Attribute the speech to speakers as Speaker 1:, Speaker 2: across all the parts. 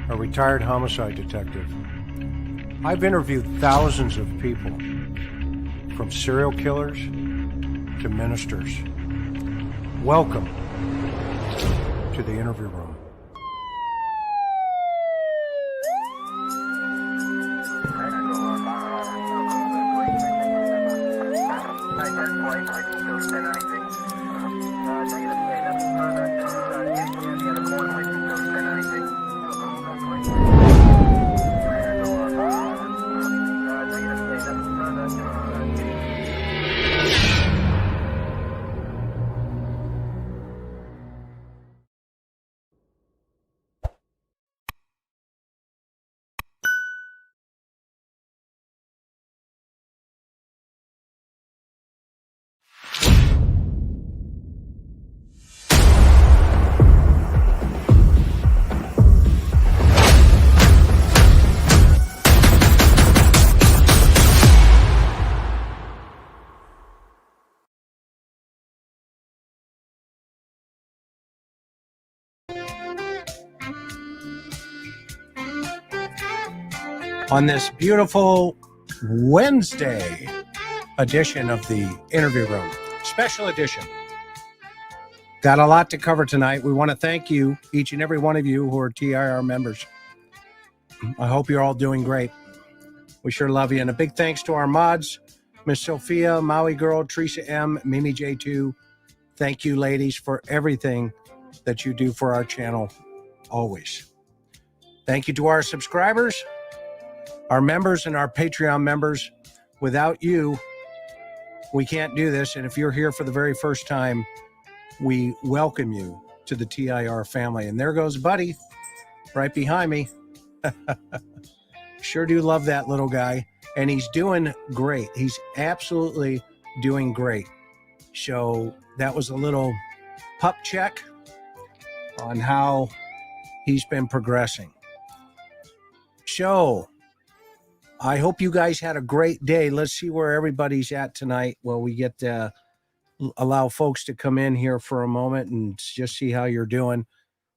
Speaker 1: a retired homicide detective. I've interviewed thousands of people, from serial killers to ministers. Welcome to the interview room. On this beautiful Wednesday edition of the interview room, special edition. Got a lot to cover tonight. We want to thank you, each and every one of you who are TIR members. I hope you're all doing great. We sure love you. And a big thanks to our mods, Miss Sophia, Maui Girl, Teresa M, Mimi J2. Thank you, ladies, for everything that you do for our channel, always. Thank you to our subscribers, our members, and our Patreon members. Without you, we can't do this. And if you're here for the very first time, we welcome you to the TIR family. And there goes Buddy right behind me. Sure do love that little guy. And he's doing great. He's absolutely doing great. So that was a little pup check on how he's been progressing. So I hope you guys had a great day. Let's see where everybody's at tonight. Well, we get to allow folks to come in here for a moment and just see how you're doing.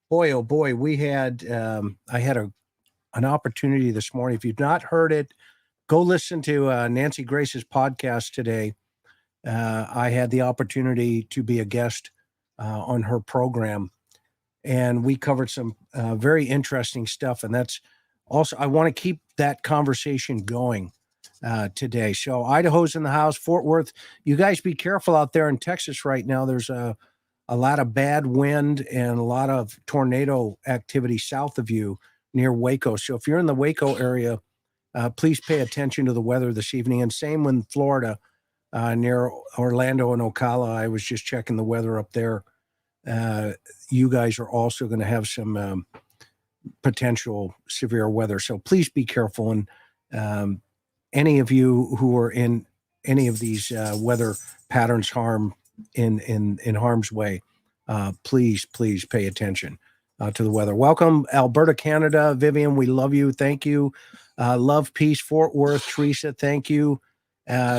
Speaker 1: Boy, oh boy, we had I had an opportunity this morning. If you've not heard it, go listen to Nancy Grace's podcast today. I had the opportunity to be a guest on her program, and we covered some very interesting stuff. And that's also, I want to keep that conversation going today. So Idaho's in the house, Fort Worth. You guys be careful out there in Texas right now. There's a lot of bad wind and a lot of tornado activity south of you near Waco. So if you're in the Waco area, please pay attention to the weather this evening. And same in Florida, near Orlando and Ocala. I was just checking the weather up there. You guys are also going to have some potential severe weather. So please be careful. And any of you who are in any of these weather patterns in harm's way, please pay attention to the weather. Welcome, Alberta, Canada. Vivian, we love you. Thank you. Love, peace, Fort Worth. Teresa, thank you.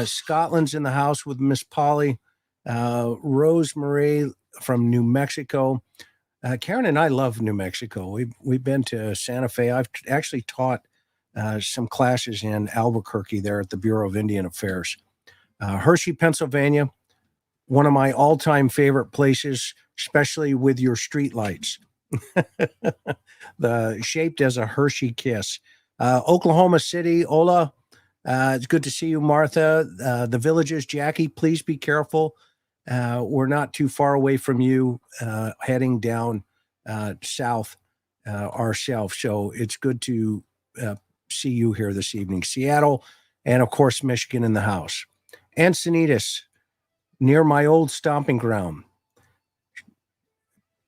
Speaker 1: Scotland's in the house with Miss Polly. Rosemary from New Mexico. Karen and I love New Mexico. We've been to Santa Fe. I've actually taught some classes in Albuquerque there at the Bureau of Indian Affairs. Hershey, Pennsylvania, one of my all-time favorite places, especially with your street lights. Shaped as a Hershey kiss. Oklahoma City, Ola, it's good to see you, Martha. The Villages, Jackie, please be careful. We're not too far away from you, heading down south ourselves. So it's good to see you here this evening. Seattle, and of course, Michigan in the house. Encinitas, near my old stomping ground.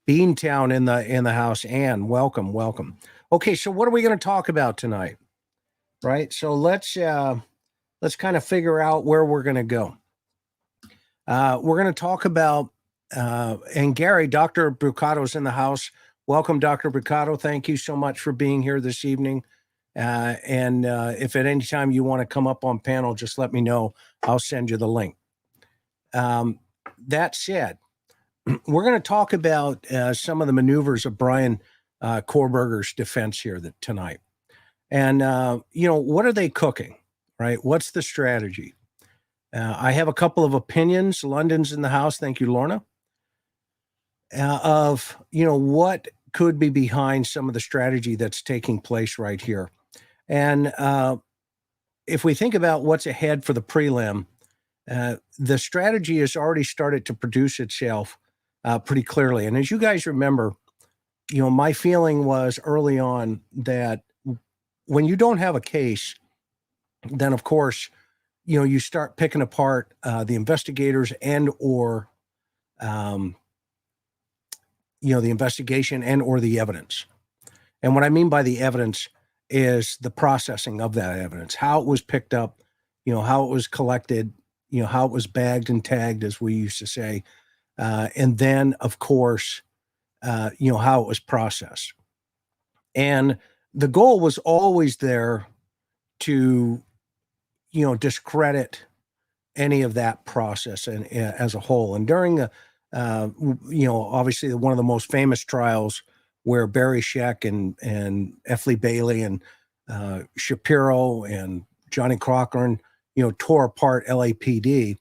Speaker 1: Beantown in the house. Ann, welcome. Okay, so what are we going to talk about tonight? Right? So let's kind of figure out where we're going to go. We're going to talk about, and Gary, Dr. Brucato's in the house. Welcome, Dr. Brucato. Thank you so much for being here this evening. And if at any time you want to come up on panel, just let me know. I'll send you the link. That said, we're going to talk about some of the maneuvers of Bryan Kohberger's defense here tonight. And, what are they cooking, right? What's the strategy? I have a couple of opinions. London's in the house. Thank you, Lorna. Of, what could be behind some of the strategy that's taking place right here. And if we think about what's ahead for the prelim, the strategy has already started to produce itself pretty clearly. And as you guys remember, my feeling was early on that when you don't have a case, then of course, you start picking apart the investigators and or the investigation and or the evidence. And what I mean by the evidence is the processing of that evidence, how it was picked up, how it was collected, how it was bagged and tagged, as we used to say. And then, of course, how it was processed. And the goal was always there to, discredit any of that process and as a whole. And during obviously one of the most famous trials where Barry Scheck and F. Lee Bailey and Shapiro and Johnny Cochran, tore apart LAPD,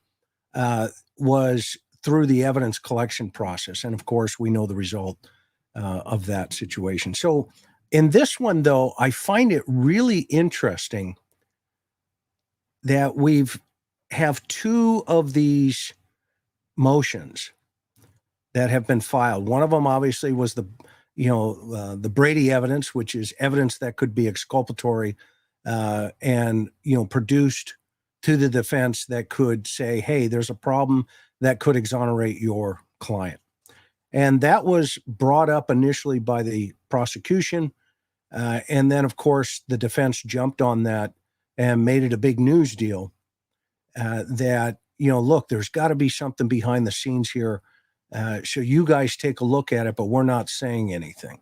Speaker 1: was through the evidence collection process. And of course, we know the result of that situation. So in this one, though, I find it really interesting that have two of these motions that have been filed. One of them obviously was the Brady evidence, which is evidence that could be exculpatory and produced to the defense that could say, hey, there's a problem that could exonerate your client. And that was brought up initially by the prosecution. And then, of course, the defense jumped on that and made it a big news deal that, look, there's got to be something behind the scenes here. So you guys take a look at it, but we're not saying anything,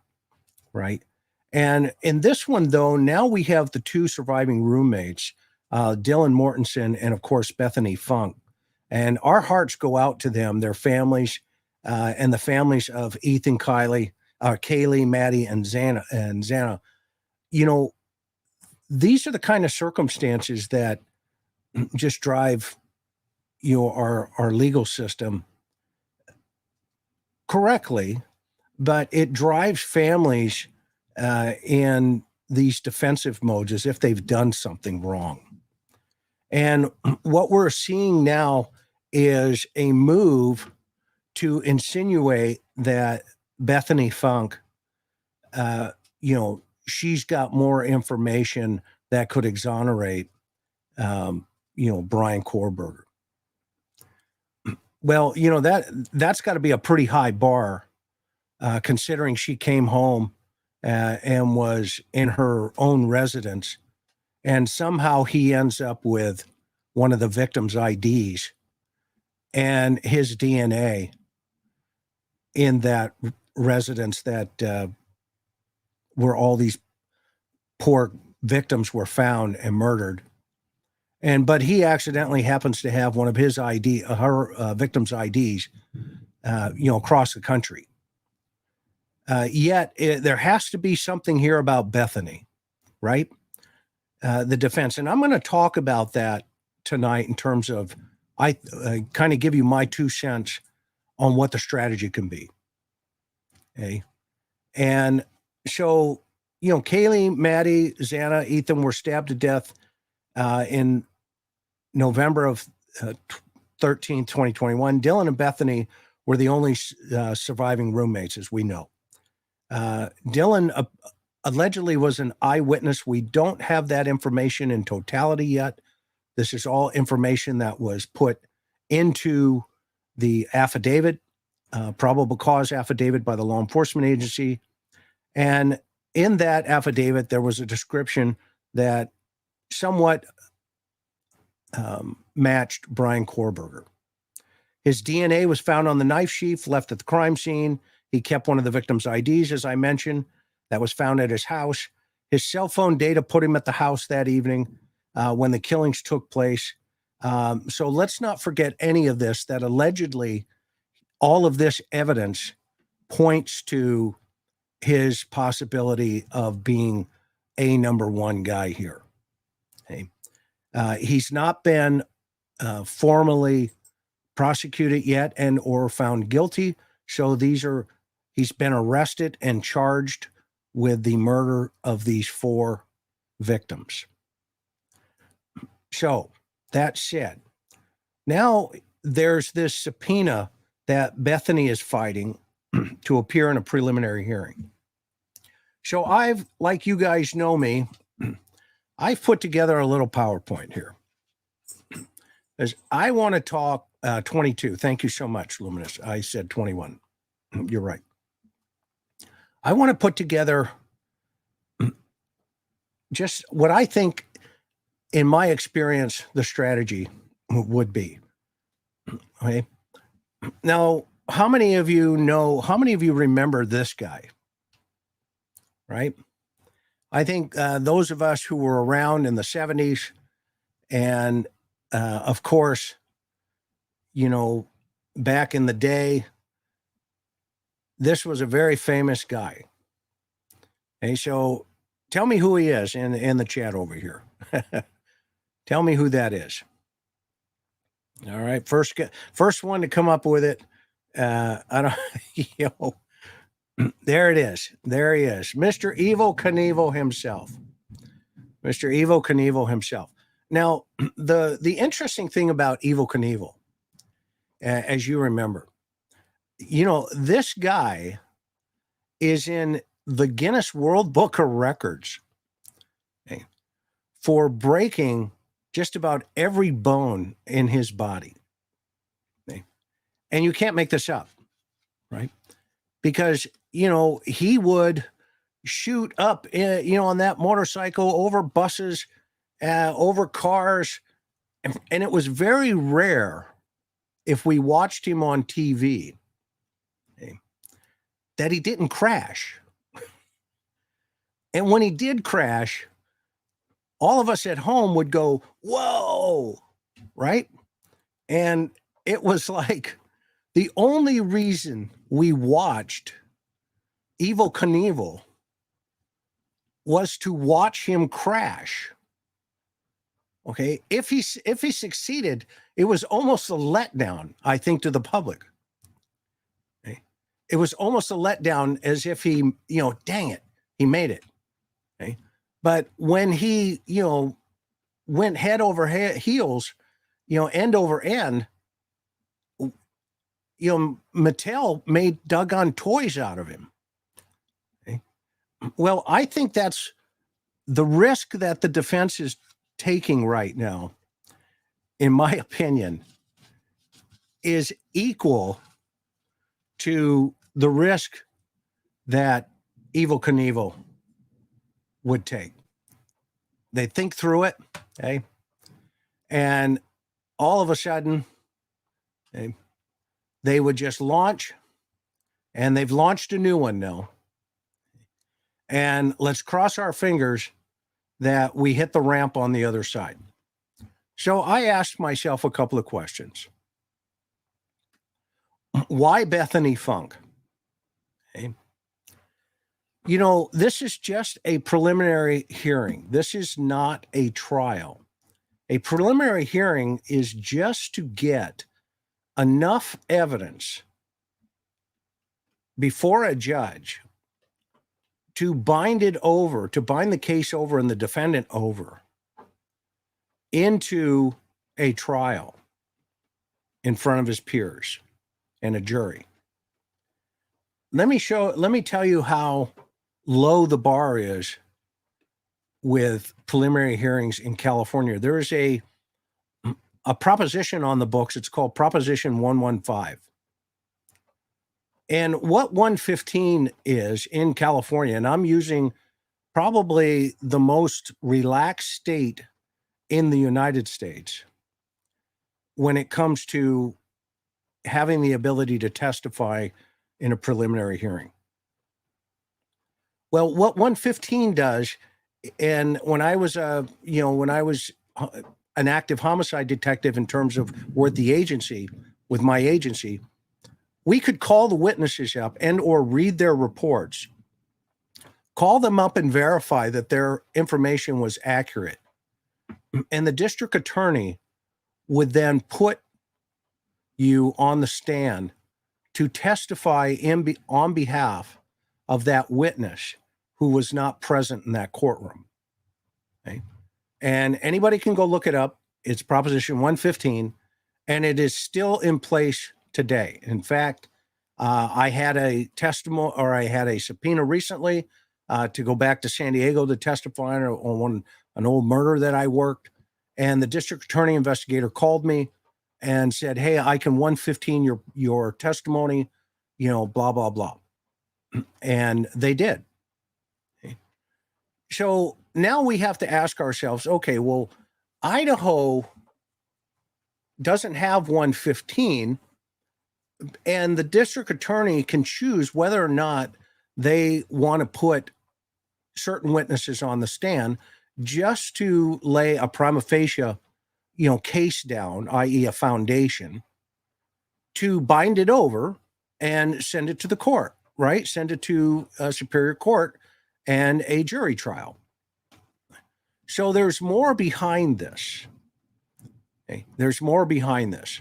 Speaker 1: right? And in this one, though, now we have the two surviving roommates, Dylan Mortensen and, of course, Bethany Funke. And our hearts go out to them, their families, and the families of Ethan, Kaylee, Maddie, and Xana. These are the kind of circumstances that just drive, our legal system correctly, but it drives families in these defensive modes as if they've done something wrong. And what we're seeing now is a move to insinuate that Bethany Funke, she's got more information that could exonerate, Bryan Kohberger. Well, that's got to be a pretty high bar, considering she came home and was in her own residence, and somehow he ends up with one of the victim's IDs and his DNA in that residence that where all these poor victims were found and murdered. But he accidentally happens to have one of his her victim's IDs, across the country. Yet there has to be something here about Bethany, right? The defense. And I'm going to talk about that tonight in terms of, I kind of give you my 2 cents on what the strategy can be. Okay. And so, Kaylee, Maddie, Xana, Ethan were stabbed to death in November of 13th, 2021. Dylan and Bethany were the only surviving roommates, as we know. Dylan allegedly was an eyewitness. We don't have that information in totality yet. This is all information that was put into the affidavit, probable cause affidavit by the law enforcement agency. And in that affidavit, there was a description that somewhat matched Bryan Kohberger. His DNA was found on the knife sheath left at the crime scene. He kept one of the victim's IDs, as I mentioned, that was found at his house. His cell phone data put him at the house that evening when the killings took place. So let's not forget any of this, that allegedly all of this evidence points to his possibility of being a number one guy here. Okay. He's not been formally prosecuted yet and or found guilty. So he's been arrested and charged with the murder of these 4 victims. So that said, now there's this subpoena that Bethany is fighting to appear in a preliminary hearing. So like you guys know me, I've put together a little PowerPoint here. As I want to talk 22. Thank you so much, Luminous. I said 21. You're right. I want to put together just what I think, in my experience, the strategy would be. Okay. Now, how many of you remember this guy? Right? I think those of us who were around in the 70s, and of course, back in the day, this was a very famous guy. Okay, so tell me who he is in the chat over here. Tell me who that is. All right, first one to come up with it. I don't, there it is. There he is, Mr. Evel Knievel himself. Mr. Evel Knievel himself. Now, the interesting thing about Evel Knievel, as you remember, this guy is in the Guinness World Book of Records, okay, for breaking just about every bone in his body. Okay? And you can't make this up, right? Because, he would shoot up, on that motorcycle, over buses, over cars. And it was very rare, if we watched him on TV, okay, that he didn't crash. And when he did crash, all of us at home would go, whoa, right? And it was like the only reason we watched Evel Knievel was to watch him crash. Okay, if he succeeded, it was almost a letdown, I think, to the public. Okay? It was almost a letdown, as if he, dang it, he made it. Okay, but when he, went head over heels, end over end, Mattel made doggone toys out of him. Okay? Well, I think that's the risk that the defense is taking right now, in my opinion, is equal to the risk that Evel Knievel would take. They think through it, okay? And all of a sudden, okay, they would just launch, and they've launched a new one now. And let's cross our fingers that we hit the ramp on the other side. So I asked myself a couple of questions. Why Bethany Funke? Okay. This is just a preliminary hearing. This is not a trial. A preliminary hearing is just to get enough evidence before a judge to bind the case over and the defendant over into a trial in front of his peers and a jury. Let me tell you how low the bar is with preliminary hearings in California. There is a proposition on the books. It's called Proposition 115. And what 115 is in California, and I'm using probably the most relaxed state in the United States when it comes to having the ability to testify in a preliminary hearing. Well, what 115 does, and when I was an active homicide detective in terms of with my agency, we could call the witnesses up and or read their reports call them up and verify that their information was accurate. And the district attorney would then put you on the stand to testify on behalf of that witness who was not present in that courtroom. Okay? And anybody can go look it up. It's Proposition 115, and it is still in place today. In fact, I had a testimony, or I had a subpoena recently to go back to San Diego to testify on an old murder that I worked. And the district attorney investigator called me and said, "Hey, I can 115 your testimony, blah, blah, blah." And they did. Okay. So now we have to ask ourselves, okay, well, Idaho doesn't have 115, and the district attorney can choose whether or not they want to put certain witnesses on the stand just to lay a prima facie, case down, i.e. a foundation, to bind it over and send it to the court, right? Send it to a superior court and a jury trial. So there's more behind this. Okay? There's more behind this.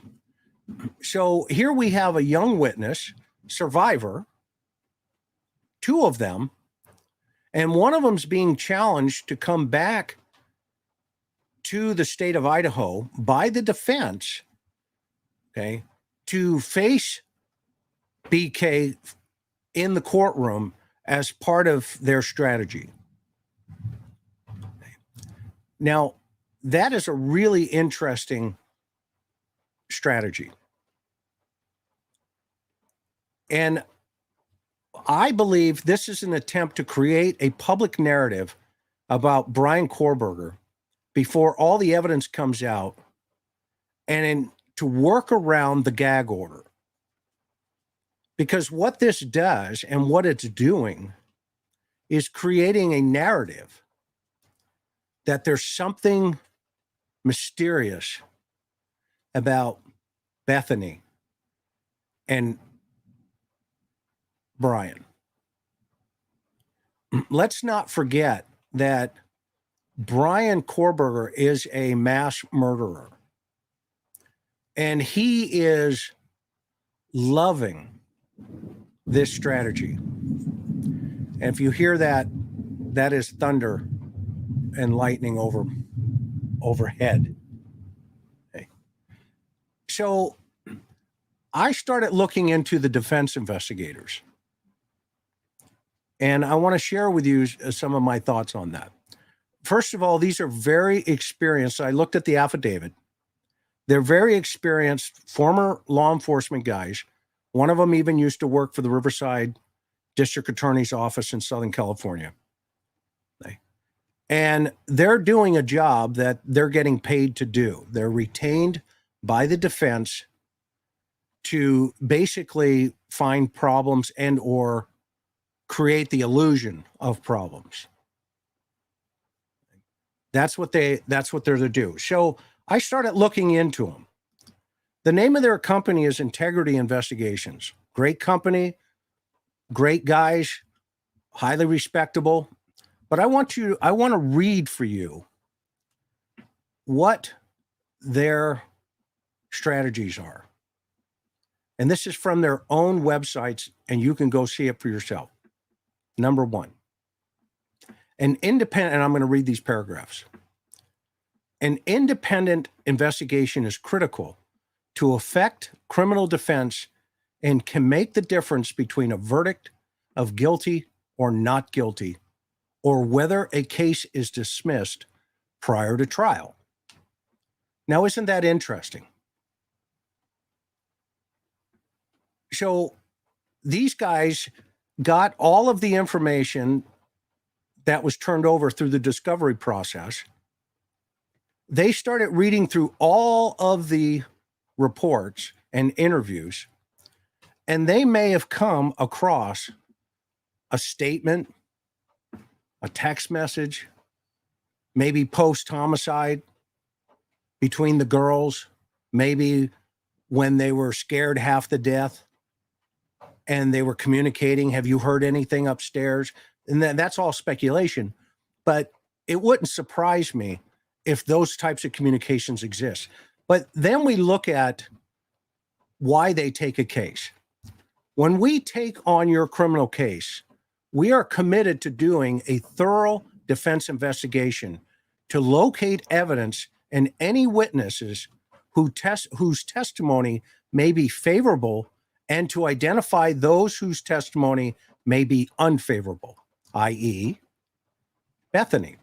Speaker 1: So here we have a young witness, survivor, two of them, and one of them's being challenged to come back to the state of Idaho by the defense, okay, to face BK in the courtroom as part of their strategy. Now, that is a really interesting strategy. And I believe this is an attempt to create a public narrative about Bryan Kohberger before all the evidence comes out, and to work around the gag order. Because what this does and what it's doing is creating a narrative that there's something mysterious about Bethany and Bryan. Let's not forget that Bryan Kohberger is a mass murderer, and he is loving this strategy. And if you hear that, that is thunder and lightning overhead. Okay. So I started looking into the defense investigators, and I want to share with you some of my thoughts on that. First of all, these are very experienced. I looked at the affidavit. They're very experienced former law enforcement guys. One of them even used to work for the Riverside District Attorney's Office in Southern California. And they're doing a job that they're getting paid to do. They're retained by the defense to basically find problems and or create the illusion of problems. That's what they're to do. So I started looking into them. The name of their company is Integrity Investigations. Great company, great guys, highly respectable. But I want to read for you what their strategies are. And this is from their own websites, and you can go see it for yourself. Number one, an independent, and I'm going to read these paragraphs. An independent investigation is critical to effect criminal defense and can make the difference between a verdict of guilty or not guilty, or whether a case is dismissed prior to trial. Now, isn't that interesting? So these guys got all of the information that was turned over through the discovery process. They started reading through all of the reports and interviews, and they may have come across a statement, a text message, maybe post-homicide between the girls, maybe when they were scared half to death and they were communicating, "Have you heard anything upstairs?" And that's all speculation, but it wouldn't surprise me if those types of communications exist. But then we look at why they take a case. When we take on your criminal case, we are committed to doing a thorough defense investigation to locate evidence and any witnesses whose testimony may be favorable, and to identify those whose testimony may be unfavorable, i.e., Bethany.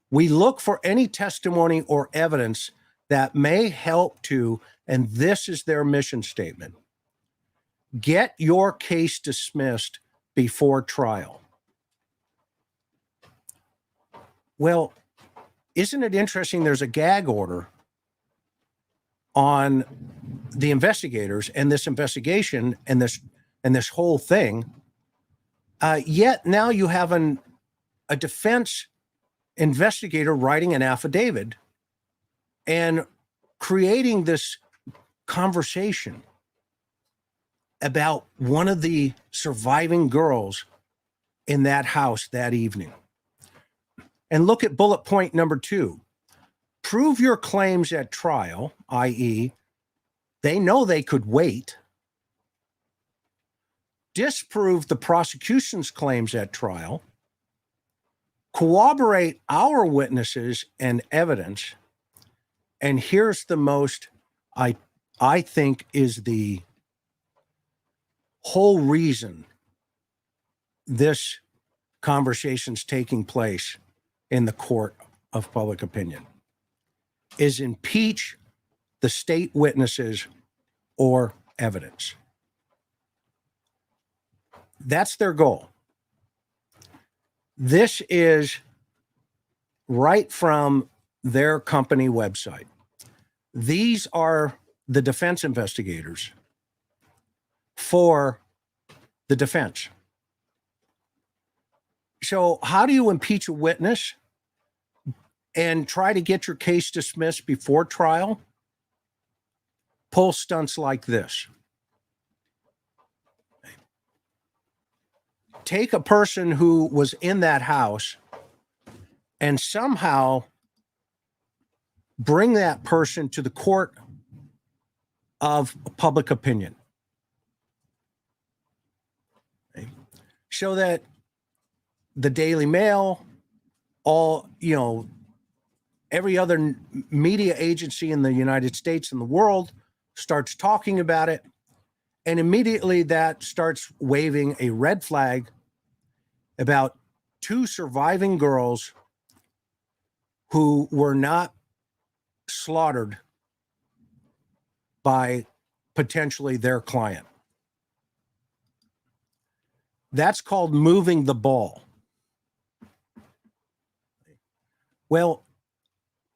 Speaker 1: We look for any testimony or evidence that may help to, and this is their mission statement, get your case dismissed before trial. Well, isn't it interesting? There's a gag order on the investigators and this investigation and this whole thing. Yet now you have a defense investigator writing an affidavit and creating this conversation about one of the surviving girls in that house that evening. And look at bullet point number 2. Prove your claims at trial, i.e., they know they could wait. Disprove the prosecution's claims at trial. Corroborate our witnesses and evidence. And here's the most, I think, is the whole reason this conversation's taking place in the court of public opinion, is impeach the state witnesses or evidence. That's their goal. This is right from their company website. These are the defense investigators for the defense. So how do you impeach a witness and try to get your case dismissed before trial? Pull stunts like this. Take a person who was in that house and somehow bring that person to the court of public opinion, so that the Daily Mail, every other media agency in the United States and the world starts talking about it. And immediately that starts waving a red flag about 2 surviving girls who were not slaughtered by potentially their client. That's called moving the ball. Well,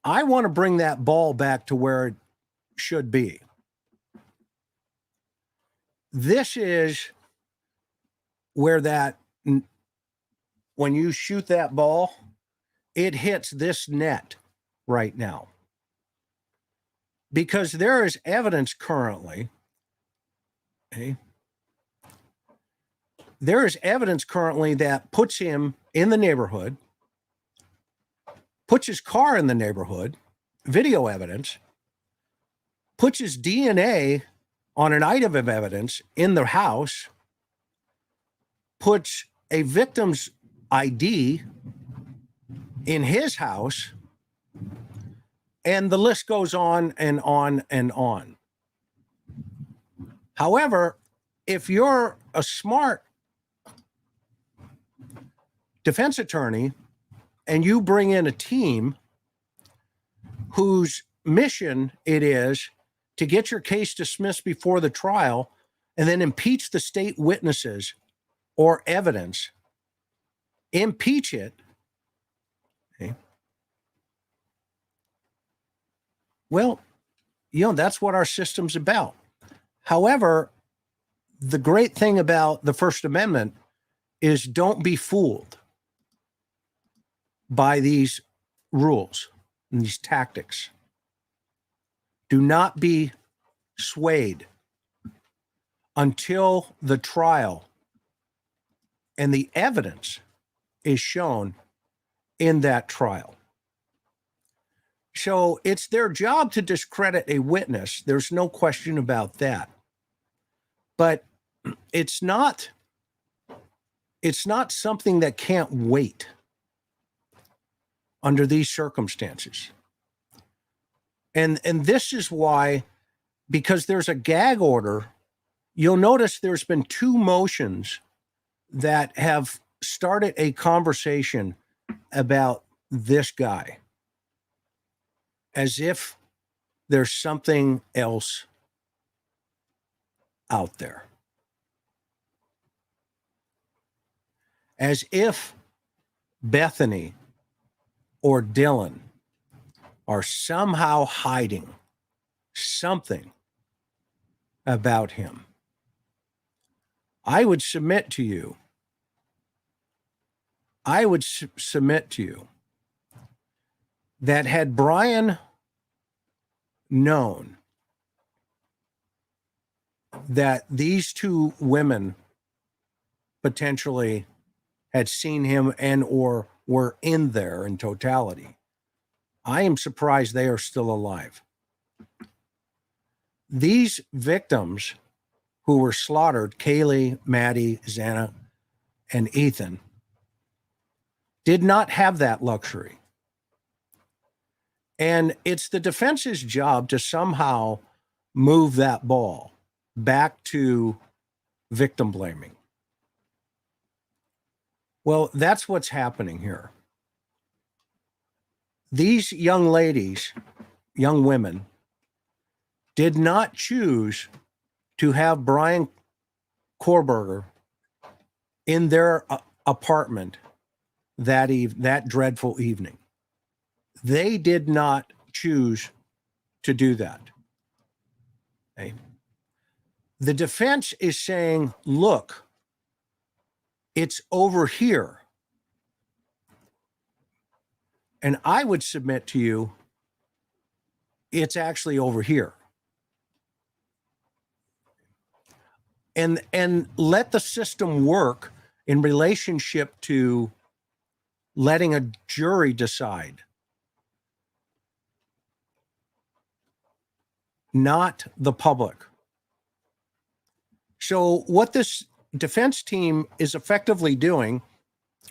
Speaker 1: I want to bring that ball back to where it should be. This is where when you shoot that ball, it hits this net right now. Because there is evidence currently, there is evidence currently that puts him in the neighborhood, puts his car in the neighborhood, video evidence, puts his DNA on an item of evidence in the house, puts a victim's ID in his house, and the list goes on and on and on. However, if you're a smart defense attorney and you bring in a team whose mission it is to get your case dismissed before the trial and then impeach the state witnesses or evidence, impeach it, well, that's what our system's about. However, the great thing about the First Amendment is don't be fooled by these rules and these tactics. Do not be swayed until the trial And the evidence is shown in that trial. So it's their job to discredit a witness. There's no question about that. But it's not something that can't wait under these circumstances. And this is why, because there's a gag order, you'll notice there's been 2 motions that have started a conversation about this guy, as if there's something else out there. As if Bethany or Dylan are somehow hiding something about him. I would submit to you that had Bryan known that these 2 women potentially had seen him and or were in there in totality, I am surprised they are still alive. These victims who were slaughtered, Kaylee, Maddie, Xana, and Ethan, did not have that luxury. And it's the defense's job to somehow move that ball back to victim blaming. Well, that's what's happening here. These young ladies, young women, did not choose to have Bryan Kohberger in their apartment that dreadful evening. They did not choose to do that. Okay. The defense is saying, look, it's over here. And I would submit to you, it's actually over here. And let the system work in relationship to letting a jury decide, not the public. So what this defense team is effectively doing,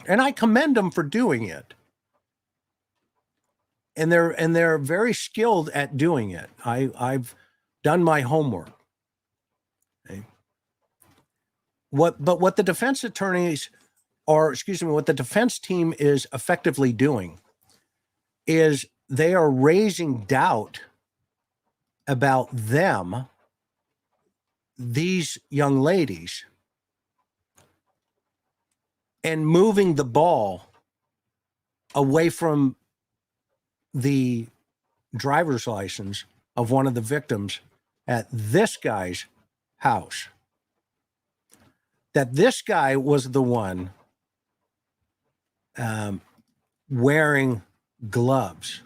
Speaker 1: and I commend them for doing it, and they're very skilled at doing it. I've done my homework. Okay. What the defense attorneys what the defense team is effectively doing is they are raising doubt about them, these young ladies, and moving the ball away from the driver's license of one of the victims at this guy's house. That this guy was the one wearing gloves.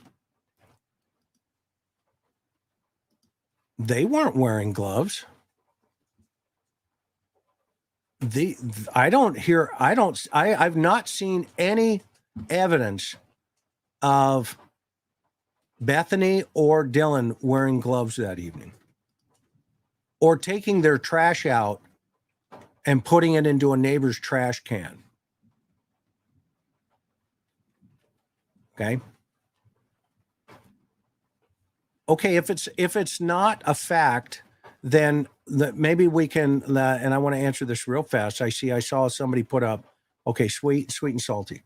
Speaker 1: They weren't wearing gloves. I've not seen any evidence of Bethany or Dylan wearing gloves that evening, or taking their trash out and putting it into a neighbor's trash can. Okay, if it's not a fact, then maybe we can, and I want to answer this real fast. I saw somebody put up, okay, sweet and salty.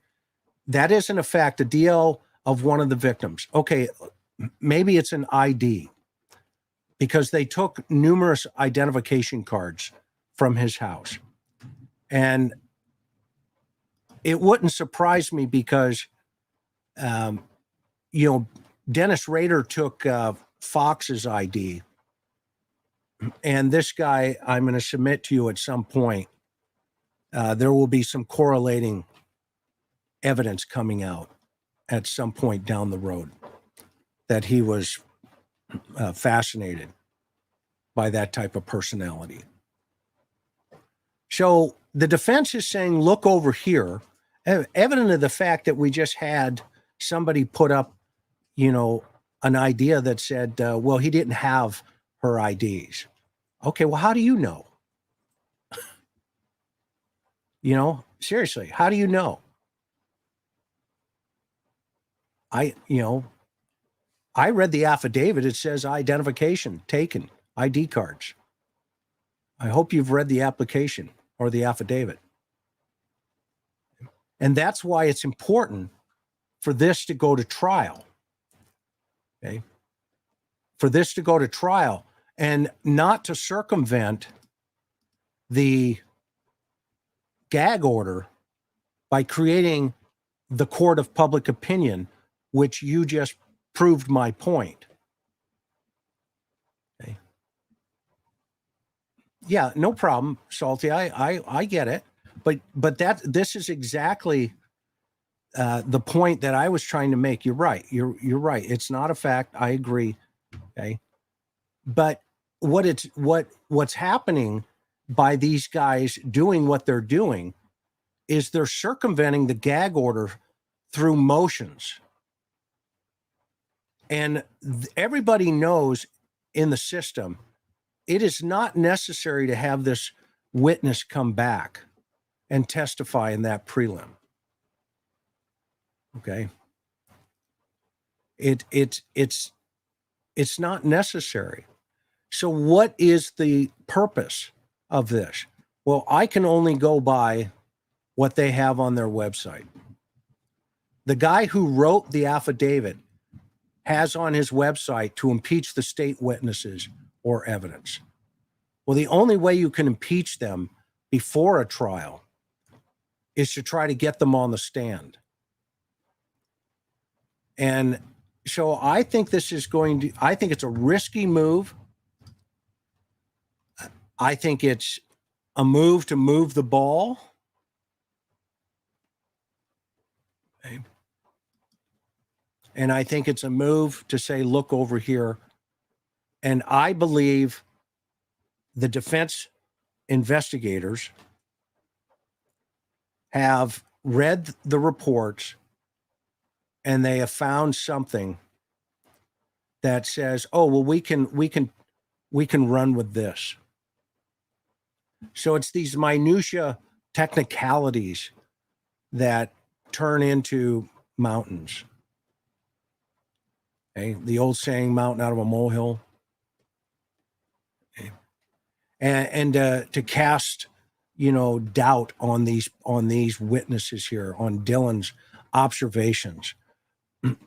Speaker 1: That isn't a fact, a DL of one of the victims. Okay, maybe it's an ID, because they took numerous identification cards from his house. And it wouldn't surprise me because, Dennis Rader took Fox's ID. And this guy, I'm going to submit to you at some point, there will be some correlating evidence coming out at some point down the road that he was fascinated by that type of personality. So the defense is saying, look over here, evident of the fact that we just had somebody put up, an idea that said, well, he didn't have her IDs. Okay, well, how do you know? Seriously, how do you know? I read the affidavit. It says identification taken, ID cards. I hope you've read the application or the affidavit. And that's why it's important for this to go to trial. Okay. For this to go to trial and not to circumvent the gag order by creating the court of public opinion, which you just proved my point. Okay. Yeah, no problem, Salty. I get it. But this is exactly the point that I was trying to make. You're right. You're right. It's not a fact. I agree. Okay. But what's happening by these guys doing what they're doing is they're circumventing the gag order through motions. And everybody knows in the system, it is not necessary to have this witness come back and testify in that prelim. Okay. It's not necessary. So what is the purpose of this? Well, I can only go by what they have on their website. The guy who wrote the affidavit has on his website to impeach the state witnesses or evidence. Well, the only way you can impeach them before a trial is to try to get them on the stand. And so I think I think it's a risky move. I think it's a move to move the ball. Okay. And I think it's a move to say, look over here. And I believe the defense investigators have read the reports and they have found something that says, oh, well, we can run with this. So it's these minutia technicalities that turn into mountains. Okay, the old saying, mountain out of a molehill. Okay. And to cast, doubt on these witnesses here, on Dylan's observations.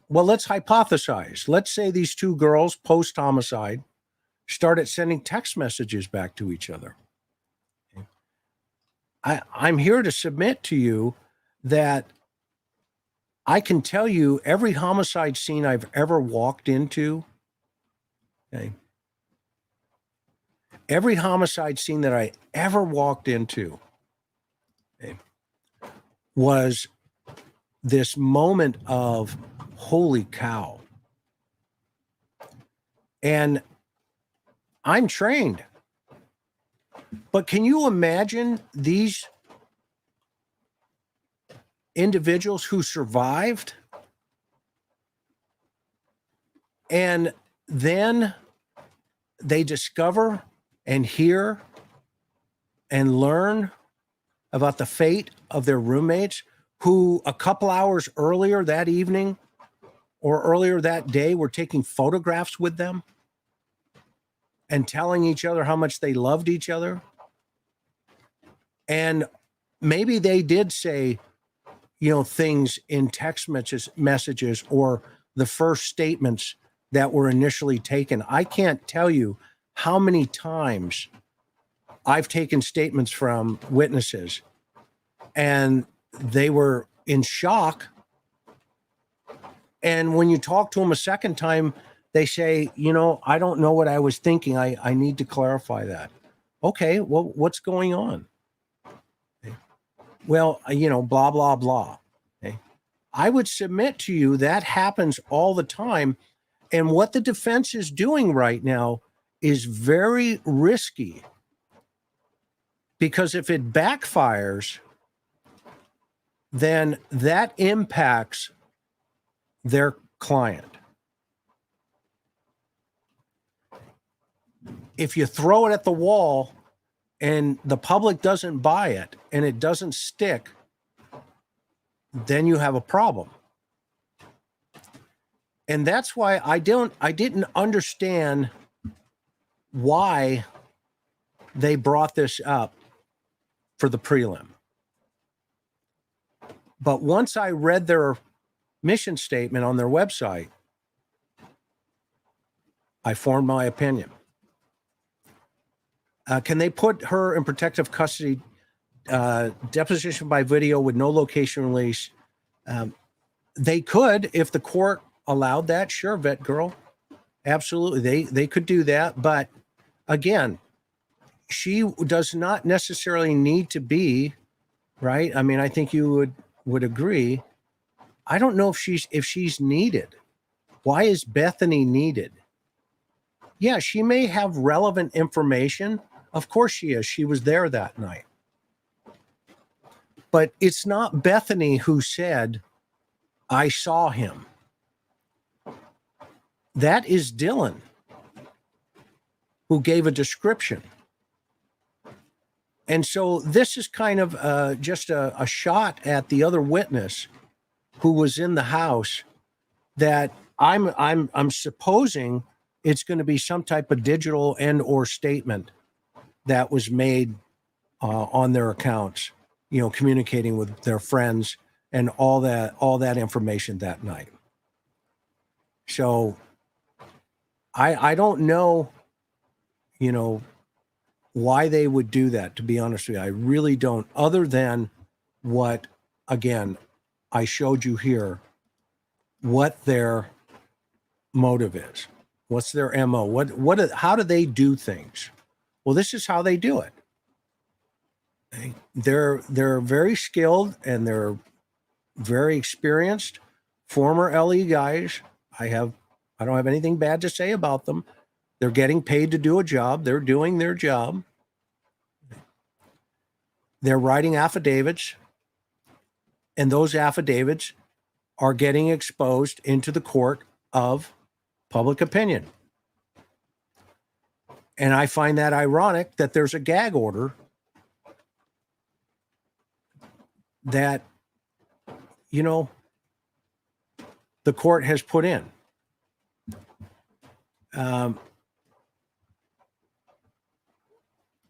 Speaker 1: Well, let's hypothesize. Let's say these two girls post-homicide started sending text messages back to each other. I'm here to submit to you that I can tell you every homicide scene I've ever walked into, okay, every homicide scene that I ever walked into, okay, was this moment of, holy cow. And I'm trained. But can you imagine these individuals who survived and then they discover and hear and learn about the fate of their roommates who a couple hours earlier that evening or earlier that day were taking photographs with them and telling each other how much they loved each other? And maybe they did say, things in text messages or the first statements that were initially taken. I can't tell you how many times I've taken statements from witnesses and they were in shock. And when you talk to them a second time, they say, I don't know what I was thinking. I need to clarify that. Okay, well, what's going on? Okay. Well, blah, blah, blah. Okay. I would submit to you that happens all the time. And what the defense is doing right now is very risky Because if it backfires, then that impacts their client. If you throw it at the wall and the public doesn't buy it and it doesn't stick, then you have a problem. And that's why I didn't understand why they brought this up for the prelim. But once I read their mission statement on their website, I formed my opinion. Can they put her in protective custody, deposition by video with no location release? They could, if the court allowed that. Sure, vet girl. Absolutely. They could do that. But again, she does not necessarily need to be, right? I mean, I think you would agree. I don't know if she's needed. Why is Bethany needed? Yeah, she may have relevant information. Of course she is. She was there that night. But it's not Bethany who said, I saw him. That is Dylan, who gave a description. And so this is kind of just a shot at the other witness who was in the house, that I'm supposing it's going to be some type of digital and or statement that was made on their accounts, communicating with their friends and all that information that night. So I don't know, why they would do that, to be honest with you. I really don't, other than what, again, I showed you here, what their motive is. What's their MO? How do they do things? Well, this is how they do it. They're very skilled and they're very experienced, former LE guys. I don't have anything bad to say about them. They're getting paid to do a job. They're doing their job. They're writing affidavits, and those affidavits are getting exposed into the court of public opinion. And I find that ironic that there's a gag order that, the court has put in.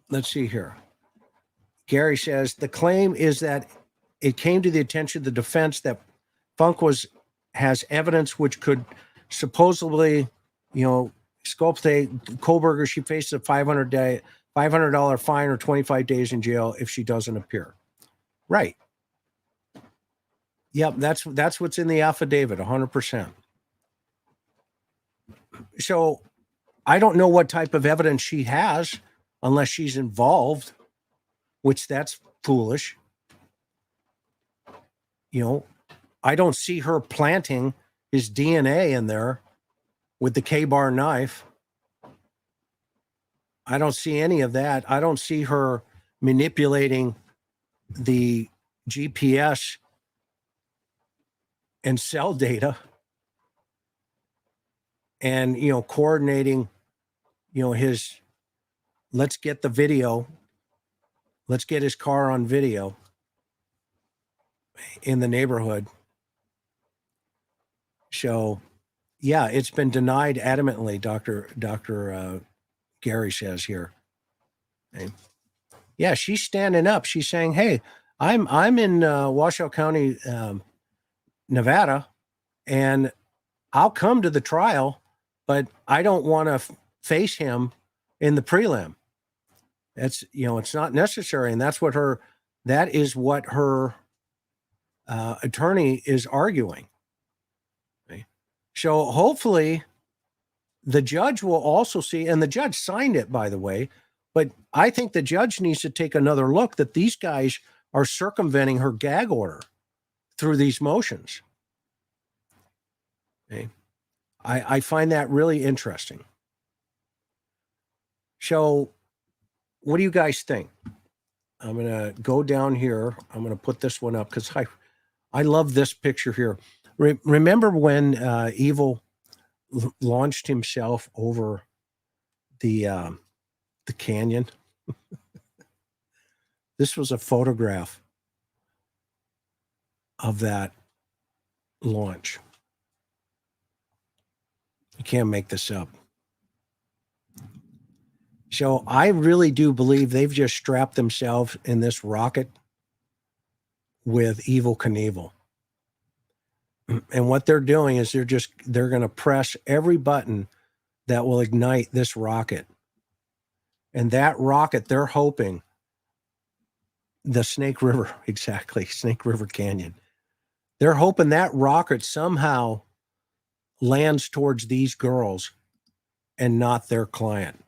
Speaker 1: Let's see here. Gary says, the claim is that it came to the attention of the defense that Funke has evidence which could supposedly, sculptate Kohberger. She faces a $500 fine or 25 days in jail if she doesn't appear. Right. Yep, that's what's in the affidavit, 100%. So I don't know what type of evidence she has unless she's involved, which that's foolish. I don't see her planting his DNA in there with the K-bar knife. I don't see any of that. I don't see her manipulating the GPS and cell data and, coordinating, his, let's get the video. Let's get his car on video in the neighborhood. So, yeah, it's been denied adamantly, Dr. Gary says here. Okay. Yeah, she's standing up. She's saying, hey, I'm in Washoe County, Nevada, and I'll come to the trial, but I don't want to face him in the prelim. That's, it's not necessary. And that is what her attorney is arguing. Okay. So hopefully the judge will also see, and the judge signed it, by the way, but I think the judge needs to take another look that these guys are circumventing her gag order through these motions. Okay. I find that really interesting. So what do you guys think? I'm going to go down here. I'm going to put this one up because I love this picture here. Remember when Evil launched himself over the canyon? This was a photograph of that launch. You can't make this up. So I really do believe they've just strapped themselves in this rocket with Evel Knievel. And what they're doing is they're going to press every button that will ignite this rocket. And that rocket, they're hoping the Snake River, exactly, Snake River Canyon. They're hoping that rocket somehow lands towards these girls and not their client.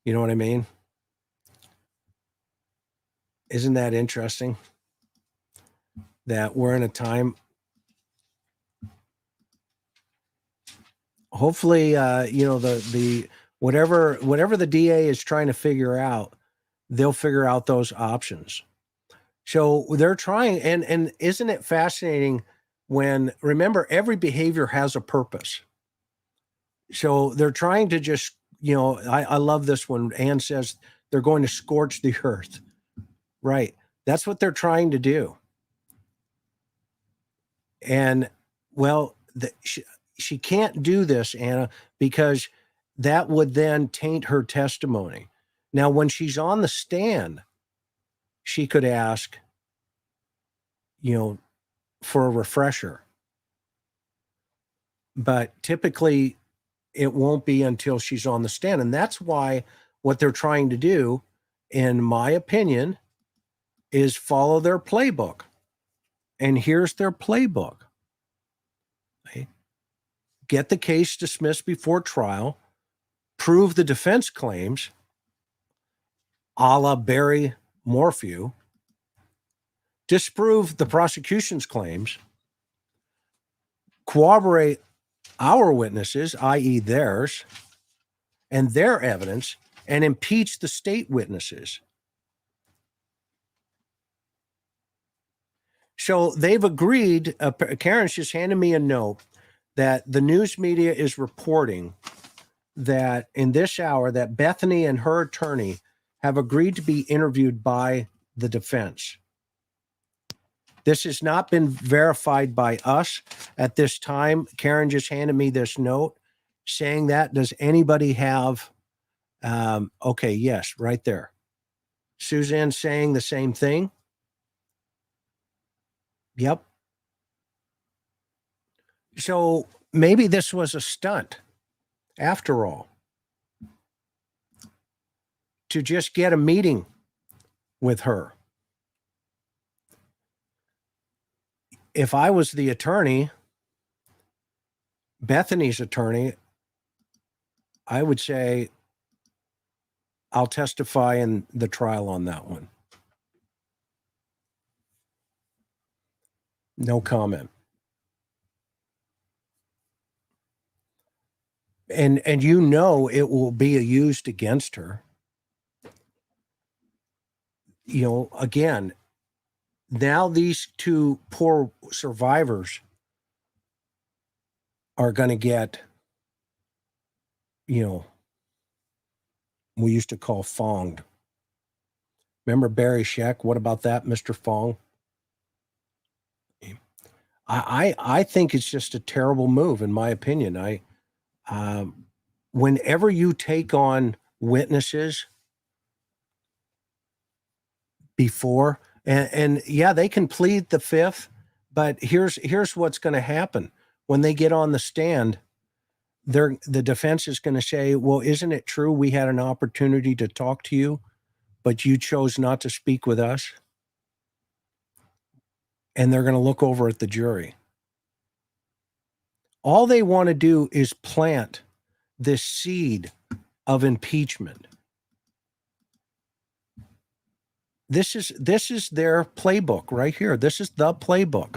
Speaker 1: You know what I mean? Isn't that interesting? That we're in a time. Hopefully, the whatever the DA is trying to figure out, they'll figure out those options. So they're trying, and isn't it fascinating when, remember, every behavior has a purpose. So they're trying to just, I love this one. Ann says they're going to scorch the earth. Right. That's what they're trying to do. And, well, she can't do this, Anna, because that would then taint her testimony. Now, when she's on the stand, she could ask, for a refresher. But typically, it won't be until she's on the stand. And that's why what they're trying to do, in my opinion, is follow their playbook. And here's their playbook. Okay. Get the case dismissed before trial, prove the defense claims, a la Barry Morphew, disprove the prosecution's claims, corroborate our witnesses, i.e. theirs, and their evidence, and impeach the state witnesses. So they've agreed, Karen's just handed me a note that the news media is reporting that in this hour that Bethany and her attorney have agreed to be interviewed by the defense. This has not been verified by us at this time. Karen just handed me this note saying that. Does anybody have? Okay, yes, right there. Suzanne saying the same thing. Yep. So maybe this was a stunt after all, to just get a meeting with her. If I was the attorney, Bethany's attorney, I would say, I'll testify in the trial on that one. No comment. And it will be used against her. Again, now these two poor survivors are going to get, we used to call fonged. Remember Barry Scheck? What about that, Mr. Fong? I think it's just a terrible move, in my opinion. Whenever you take on witnesses before, and yeah, they can plead the fifth, but here's what's going to happen. When they get on the stand, the defense is going to say, well, isn't it true we had an opportunity to talk to you, but you chose not to speak with us? And they're going to look over at the jury. All they want to do is plant this seed of impeachment. This is their playbook right here. This is the playbook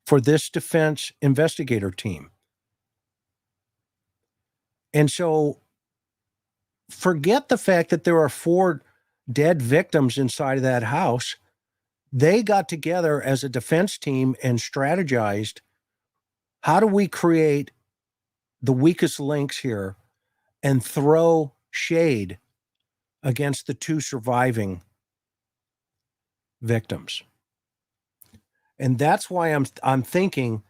Speaker 1: for this defense investigator team. And so forget the fact that there are 4 dead victims inside of that house. They got together as a defense team and strategized, how do we create the weakest links here and throw shade against the two surviving victims? And that's why I'm thinking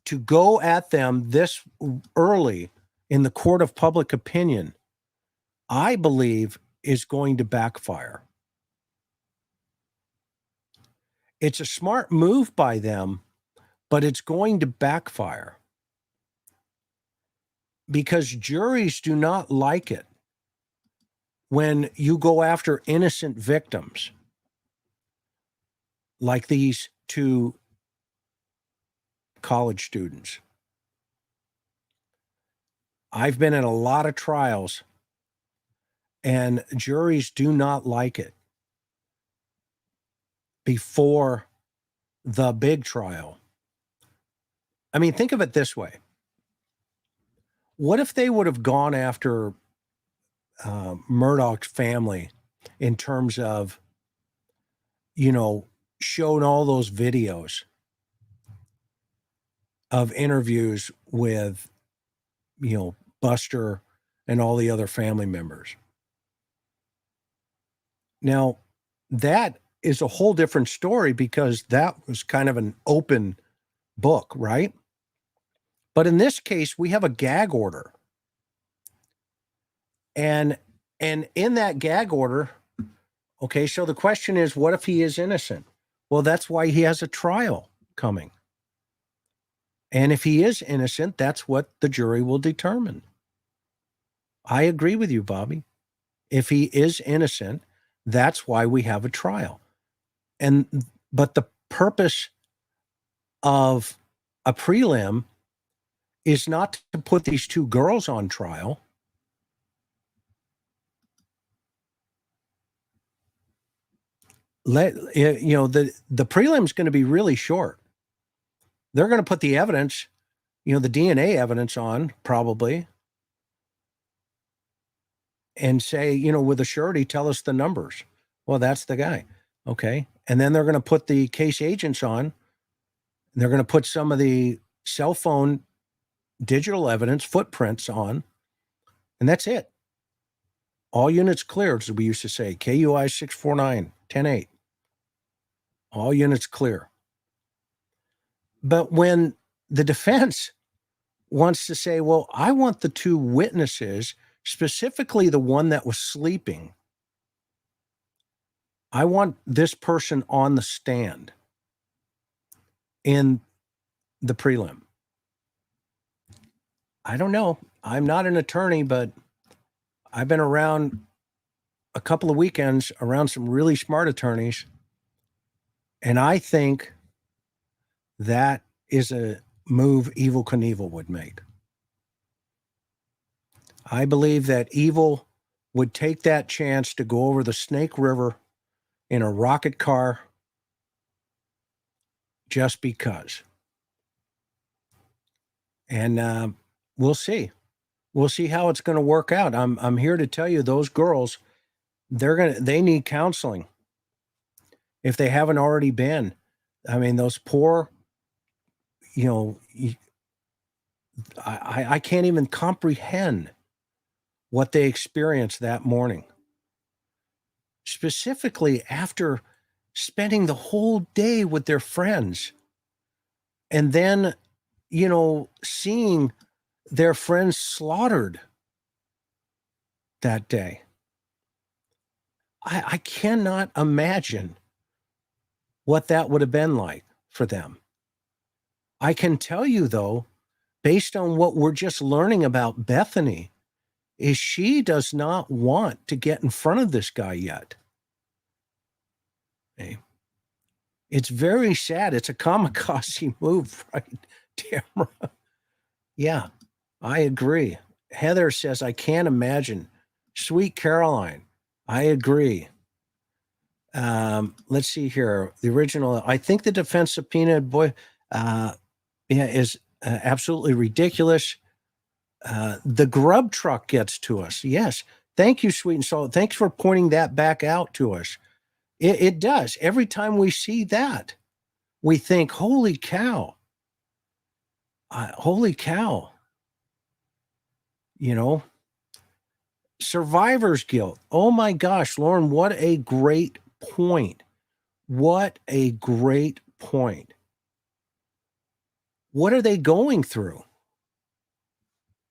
Speaker 1: to go at them this early in the court of public opinion, I believe is going to backfire. It's a smart move by them, but it's going to backfire because juries do not like it when you go after innocent victims like these two college students. I've been in a lot of trials, and juries do not like it before the big trial. I mean, think of it this way. What if they would have gone after Murdoch's family in terms of, shown all those videos of interviews with, Buster and all the other family members? Now, that is a whole different story because that was kind of an open book, right? But in this case, we have a gag order. And in that gag order, okay, so the question is, what if he is innocent? Well, that's why he has a trial coming. And if he is innocent, that's what the jury will determine. I agree with you, Bobby. If he is innocent, that's why we have a trial. But the purpose of a prelim is not to put these two girls on trial. The prelim is going to be really short. They're going to put the evidence, the DNA evidence on probably, and say, with a surety, tell us the numbers. Well, that's the guy. Okay. And then they're going to put the case agents on. They're going to put some of the cell phone digital evidence footprints on, and that's it. All units cleared, as we used to say, KUI 649-10-8. All units clear. But when the defense wants to say, well, I want the two witnesses, specifically the one that was sleeping, I want this person on the stand in the prelim. I don't know. I'm not an attorney, but I've been around a couple of weekends around some really smart attorneys, and I think that is a move Evel Knievel would make. I believe that Evel would take that chance to go over the Snake River in a rocket car just because. And we'll see. We'll see how it's going to work out. I'm here to tell you, those girls, they need counseling if they haven't already been. I mean, those poor, I can't even comprehend what they experienced that morning. Specifically after spending the whole day with their friends and then, seeing their friends slaughtered that day. I cannot imagine what that would have been like for them. I can tell you, though, based on what we're just learning about Bethany, is she does not want to get in front of this guy yet. Okay. It's very sad. It's a kamikaze move, right, Tamara? Yeah, I agree. Heather says, I can't imagine. Sweet Caroline, I agree. Let's see here. The original, I think the defense subpoena, is absolutely ridiculous. The grub truck gets to us. Yes. Thank you, Sweet and Salt. Thanks for pointing that back out to us. It does. Every time we see that, we think, holy cow. Holy cow. You know, survivor's guilt. Oh my gosh, Lauren, what a great point. What a great point. What are they going through?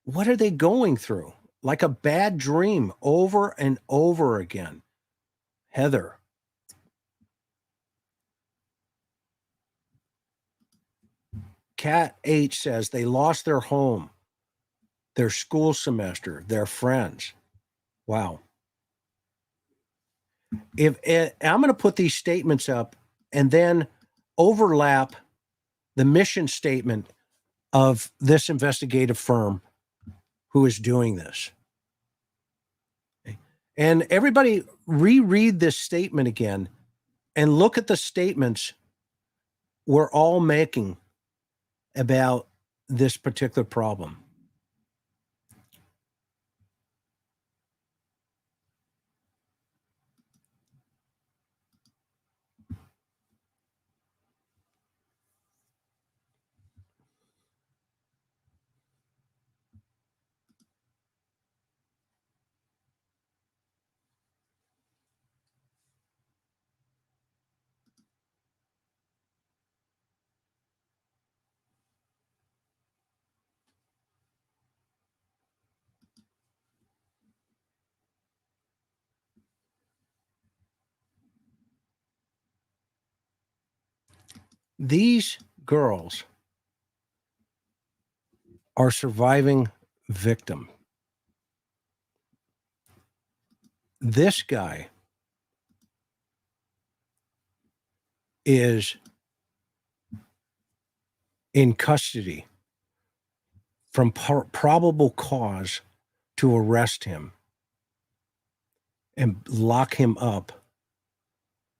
Speaker 1: What are they going through? Like a bad dream over and over again. Heather. Cat H says they lost their home, their school semester, their friends. Wow. I'm going to put these statements up and then overlap the mission statement of this investigative firm who is doing this. Okay. And everybody reread this statement again and look at the statements we're all making about this particular problem. These girls are surviving victim. This guy is in custody from probable cause to arrest him and lock him up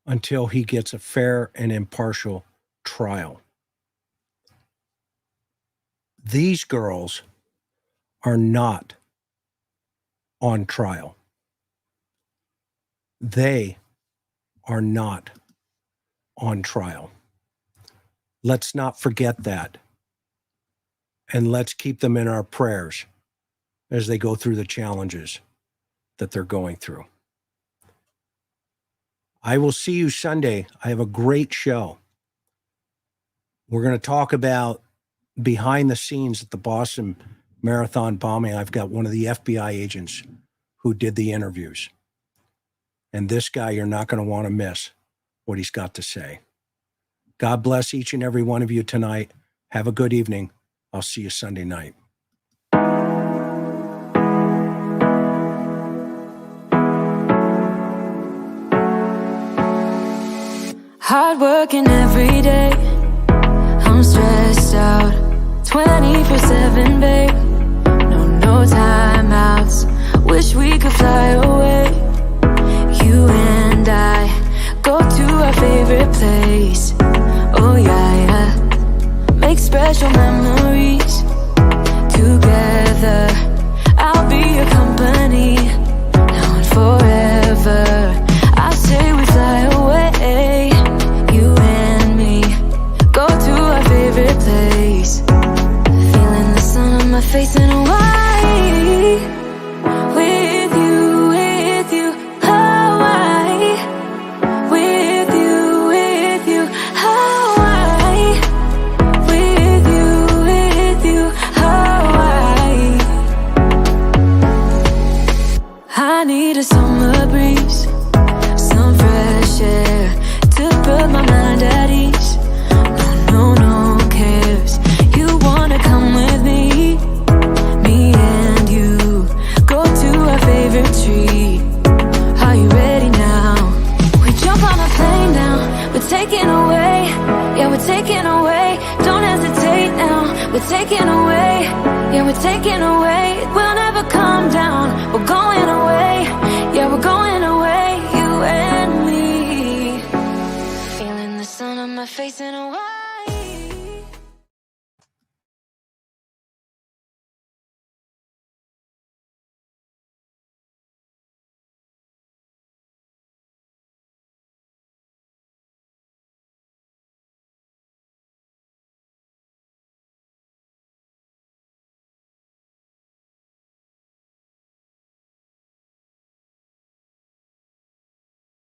Speaker 1: until he gets a fair and impartial trial. These girls are not on trial. They are not on trial. Let's not forget that. And let's keep them in our prayers as they go through the challenges that they're going through. I will see you Sunday. I have a great show. We're going to talk about behind the scenes at the Boston Marathon bombing. I've got one of the FBI agents who did the interviews. And this guy, you're not going to want to miss what he's got to say. God bless each and every one of you tonight. Have a good evening. I'll see you Sunday night.
Speaker 2: Hard working every day, I'm stressed out 24/7, babe. No timeouts, wish we could fly away. You and I go to our favorite place. Oh yeah, make special memories together. I'll be your company now and forever. I say we fly away. You and me go to our favorite place. Feeling the sun on my face in Hawaii. With you, Hawaii. With you, Hawaii. With you, Hawaii. I need a summer breeze, some fresh air to put my mind at ease. No cares. You wanna come with me? Me and you go to our favorite tree. Are you ready now? We jump on a plane now. We're taking away. Yeah, we're taking away. Don't hesitate now. We're taking away. Yeah, we're taking away. We'll never come down. We're going away. Yeah, we're going away. You and me. Feeling the sun on my face in a way.